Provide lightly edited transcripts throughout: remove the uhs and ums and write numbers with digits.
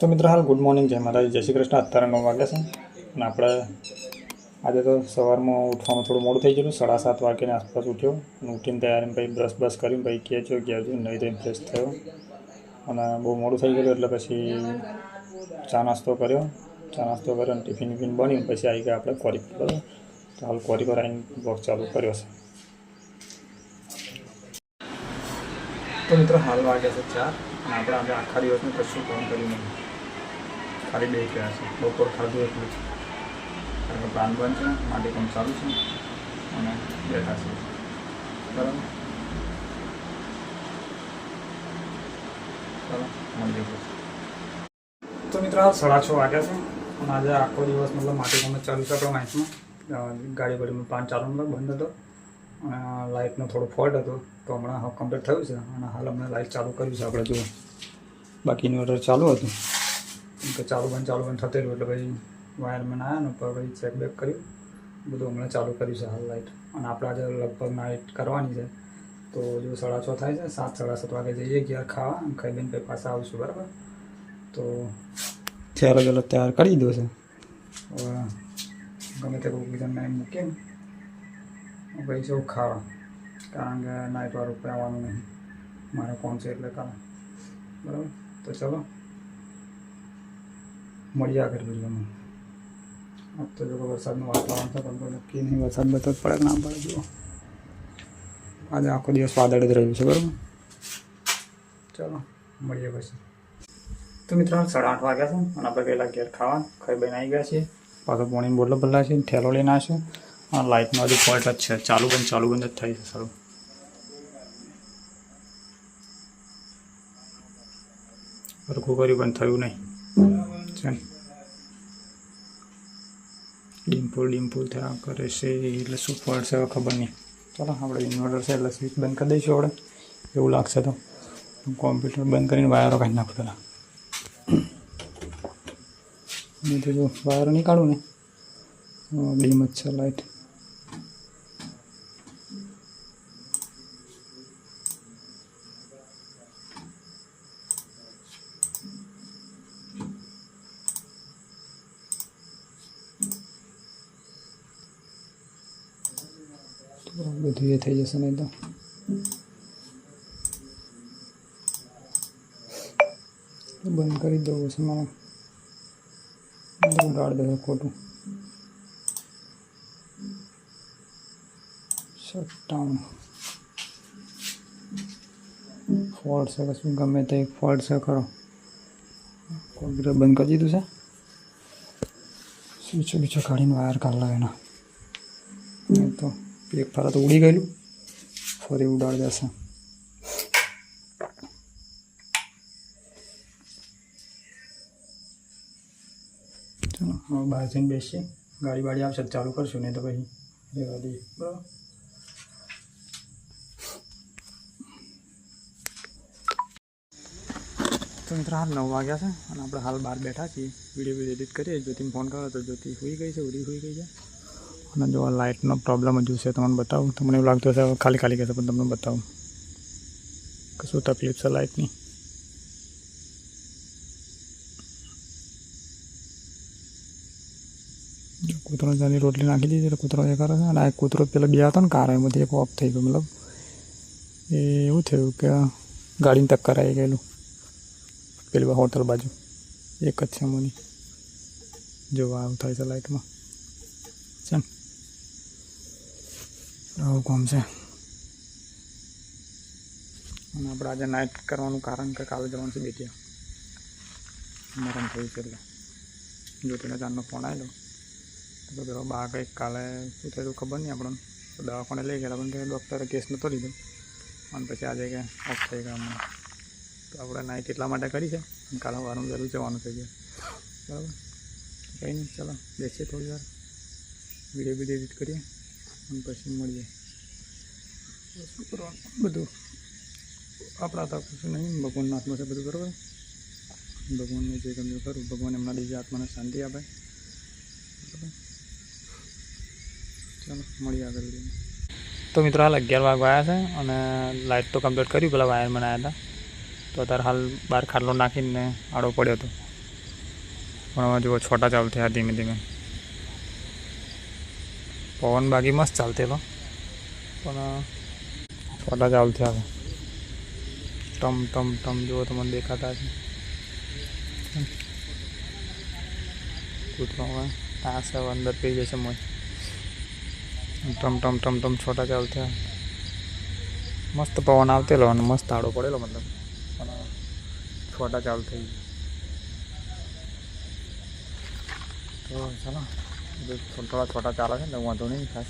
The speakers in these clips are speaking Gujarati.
तो मित्र हाल गुड मॉर्निंग जय माता जय श्री कृष्ण। अत्यारे 9 वाग्या छे અને આપણે આજે તો સવારમાં ઉઠવાનું થોડું મોડું થઈ ગયું। 7:30 વાગ્યાની આસપાસ ઉઠ્યો અને ઉઠીને તૈયારીને પછી બ્રશ કરીને પછી કહેજો ગયા નહીં તો ફ્રેશ થયો અને બહુ મોડું થઈ ગયું એટલે પછી ચા નાસ્તો કર્યો અને ટિફિન બન્યું પછી આવી ગયા આપણે કોરી પર। તો હાલ કોરી પર આવીને બ્લોગ ચાલુ કર્યો છે। तो मित्रों हाल वाग्या से 4 અને આપણે આજે આખા દિવસનું કશું કામ કર્યું નહીં, ખાલી બે ગયા છે। બપોર ખાધું એટલું જ, કારણ કે પ્લાન બંધ છે, માટી કામ ચાલુ છે અને બેઠા છે બરાબર। ચાલો મળીએ પછી। તો મિત્રો હાલ 6:30 વાગ્યા છે અને આજે આખો દિવસ મતલબ માટી કામ ચાલુ છે। આપણા માઇન્સમાં ગાડી બાડીમાં પાન ચાલુ બંધ હતો અને લાઇટનો થોડો ફોલ્ટ હતો, તો હમણાં કમ્પ્લીટ થયું છે અને હાલ હમણાં લાઇટ ચાલુ કર્યું છે આપણે જુઓ। બાકી ઇન્વર્ટર ચાલુ હતું કેમ કે ચાલુ બંધ થતેલું એટલે પછી વાયરમેન આવ્યા ને ઉપર પછી ચેક બેક કર્યું, બધું હમણાં ચાલુ કર્યું છે હાલ લાઇટ। અને આપણે આજે લગભગ નાઇટ કરવાની છે, તો જો 6:30 થાય છે, 7-7:30 વાગે જઈએ ઘેર ખાવા અને ખાઈ બેન પછી પાછા આવશું બરાબર। તો તૈયાર કરી દો છે, હવે ગમે તે કોઈ બીજાને મૂકીને પછી સૌ ખાવા, કારણ કે નાઇટવાળું કોઈ આવવાનું નહીં, મારે કોણ છે એટલે કાલે બરાબર। તો ચલો મળીએ આગળ વિડીયોમાં। આજ તો જો વરસાદનું વાતાવરણ છે પણ કોઈ નક્કી નહીં, વરસાદ બધો પડે કે ના પડે જુઓ। આજે આખો દિવસ વાદળ જ રહ્યું છે બરાબર। ચલો મળીએ પછી। તો મિત્રો 8:30 વાગ્યા છે અને આપણે પહેલાં ઘેર ખાઈ બને આવી ગયા છીએ। પાછો પાણીની બોટલ બદલા છે, થેલો લઈને આવશે અને લાઇટનો હજુ ફોલ્ટ જ છે, ચાલુ બંધ જ થઈ છે સારું। સરખું કર્યું પણ થયું નહીં છે, ડીમફૂલ થયા કરે છે એટલે શું ફોલ્ટ છે ખબર નહીં। ચાલો આપણે ઇન્વર્ટર છે એટલે સ્વિચ બંધ કરી દઈશું આપણે, એવું લાગશે તો કોમ્પ્યુટર બંધ કરીને વાયરો કાઢી નાખું પેલા, નહીં તો જો વાયરો નહીં કાઢું ને ડીમ જ છે લાઇટ। બધું એ થઈ જશે નહીં તો બંધ કરી દઉં છે મારે, ઉડાડ દે ખોટું શટડાઉન ફોલ્ટ છે કશું ગમે તે એક ફોલ્ટ છે ખરો, કોમ્પ્યુટર બંધ કરી દીધું છે, સ્વિચો કાઢીને વાયર કાઢ લાવે એના, નહીં તો એક ફારા તો ઉડી ગયેલું, ફરી ઉડાડ દેશે। ચાલો હવે બહાર જઈને બેસીએ, ગાડી આવશે ચાલુ કરશું, નહીં તો પછી રહેવા દઈએ બરાબર। તો મિત્રો હાલ 9 વાગ્યા છે અને આપણે હાલ બહાર બેઠા છીએ, વિડીયો એડિટ કરીએ। જ્યોતિને ફોન કર્યો તો જ્યોતિ સુઈ ગઈ છે, ઉડી ગઈ છે અને જો લાઇટનો પ્રોબ્લેમ હજુ છે, તમને બતાવું, તમને એવું લાગતું હશે ખાલી કહેશે પણ તમને બતાવું કે શું તકલીફ છે લાઇટની। કૂતરો જાની રોટલી નાખી દીધી એટલે કૂતરો એ કરે છે, અને આ કૂતરો પેલા બે હતો ને કાર એમાંથી એક ઓફ થઈ ગયો, મતલબ એ એવું થયું કે ગાડીને ટક્કર આવી ગયેલું પેલી હોટલ બાજુ, એક જ છે મોની, જોવા આવું થાય છે લાઇટમાં છે ને, આવું કામ છે। અને આપણે આજે નાઇટ કરવાનું કારણ કે કાલે જવાનું છે બેટિયા, મરણ થયું છે એટલે જ્યોતિનો ચાંદનો ફોન આવેલો તો પેલો બા કંઈક કાલે શું થયું ખબર નહીં આપણને, દવાખાને લઈ ગયા પણ કે ડૉક્ટરે કેસ નહોતો લીધો અને પછી આજે કે ઓફ થઈ ગયા હમણાં, તો આપણે નાઇટ એટલા માટે કરી છે અને કાલે સવારનું વહેલું જવાનું થઈ ગયું બરાબર। કંઈ નહીં, ચાલો બેસીએ થોડી વાર, વિડીયો એડિટ કરીએ અને પછી મળીએ। શું કરવાનું બધું આપણા તો કશું નહીં, ભગવાનના હાથમાં છે બધું બરાબર। ભગવાનને જે ગમ્યું કરું, ભગવાન એમના બીજા આત્માને શાંતિ આપે બરાબર। ચાલો મળીએ આગળ વિડીયોમાં। તો મિત્રો હાલ 11 વાગ્યા છે અને લાઇટ તો કમ્પ્લીટ કર્યું, પેલા વાયરમેન આવ્યા હતા, તો અત્યારે હાલ બહાર ખાટલો નાખીને આડો પડ્યો હતો, પણ હવે જુઓ છોટા ચાલુ થયા ધીમે ધીમે. પવન બાકી મસ્ત ચાલતેલો પણ છોટા ચાલુ થયા છે. ટમ ટમ ટમ જુઓ તમને દેખાતા છે. કૂતરો હવે આ છે અંદર પી જશે મોજ. ટમ ટમ ટમ ટમ છોટા ચાલુ થયા. મસ્ત પવન આવતેલો અને મસ્ત તાળો પડેલો મતલબ પણ છોટા ચાલુ થઈ ગયું. તો ચાલો થોડા છોટા ચાલે છે ને વાંધો નહીં ખાસ.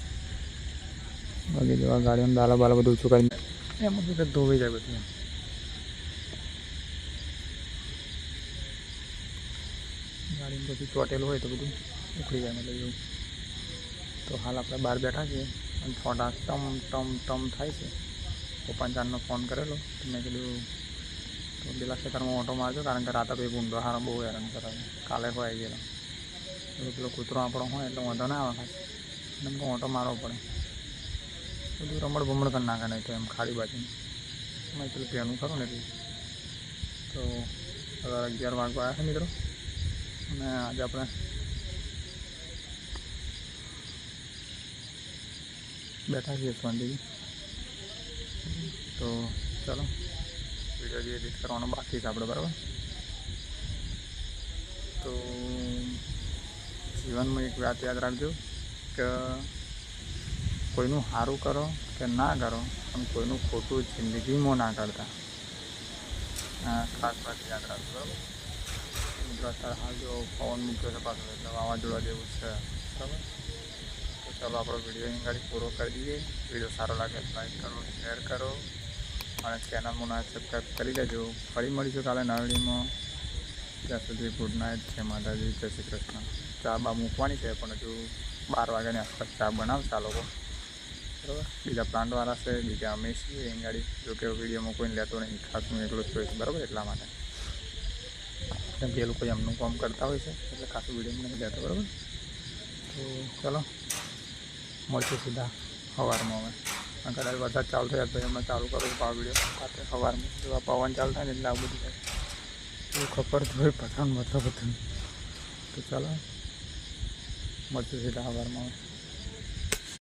બાકી જેવા ગાડીઓને દાલા બાલા બધું ઓછું કરીને એમાં બધું ધોવાઈ જાય બધું. ગાડીને બધું ચોટેલું હોય તો બધું ઉખડી જાય મતલબ એવું. તો હાલ આપણે બહાર બેઠા છીએ અને છોટા ટમ ટમ ટમ થાય છે. પપ્પાને ચાંદનો ફોન કરેલો તો મેં કીધું તો પેલા ખેતરમાં ઓટો મારજો કારણ કે રાતે ભાઈ ભૂંડો હારો બહુ હેરાન કરે. કાલે હોય ગયેલો પેલો કૂતરો આપણો હોય એટલે વાંધો ના આવે ખાસ. એમ ઓટો મારવો પડે. બધું રમણ ભમણ કરી નાખે નહીં તો એમ ખાડી બાજુ મેં પેલું પેનું ખરું ને એટલે. તો 11 વાગવા આવ્યા છે મિત્રો અને આજે આપણે બેઠા છીએ શાંતિથી. તો ચાલો વિડીયો જે એડિટ કરવાનો બાકી છે આપણે બરાબર. તો જીવનમાં એક વાત યાદ રાખજો કે કોઈનું સારું કરો કે ના કરો પણ કોઈનું ખોટું જિંદગીમાં ના કરતા. ખાસ વાત યાદ રાખજો બરાબર. મિત્રો અત્યારે હાલ જો પવન મૂક્યો છે પાછળ એટલે વાવાઝોડા જેવું છે બરાબર. તો ચાલો આપણો વિડીયો અહીં ગાડી પૂરો કરી દઈએ. વિડીયો સારો લાગે લાઈક કરો, શેર કરો અને ચેનલનું ના સબસ્ક્રાઈબ કરી દેજો. ફરી મળીશું કાલે નવા વિડીયોમાં. ત્યાં સુધી ગુડ નાઇટ. જય માતાજી, જય શ્રી કૃષ્ણ. ચા બા મૂકવાની છે પણ હજુ 12 વાગ્યાની આસપાસ ચા બનાવશે આ લોકો બરાબર. બીજા પ્લાન્ટવાળા છે, બીજા અમે છીએ અહીં ગાડી. જોકે વિડીયોમાં કોઈને લેતો નહીં, ખાસ હું એકલો જ છું બરાબર. એટલા માટે કેમ કે એ લોકો એમનું કામ કરતા હોય છે એટલે ખાસું વિડીયો નહીં લેતો બરાબર. તો ચાલો મળશે સીધા સવારમાં. હવે કદાચ વરસાદ ચાલુ થયા તો એમાં ચાલુ કરું પાવ વિડીયો સાથે સવારમાં. જેવા પવન ચાલુ થાય ને એટલે આવું બધું થાય એવું ખબર હોય પઠાણ મતલબ બધું. તો ચાલો મળશે સીધા સવારમાં.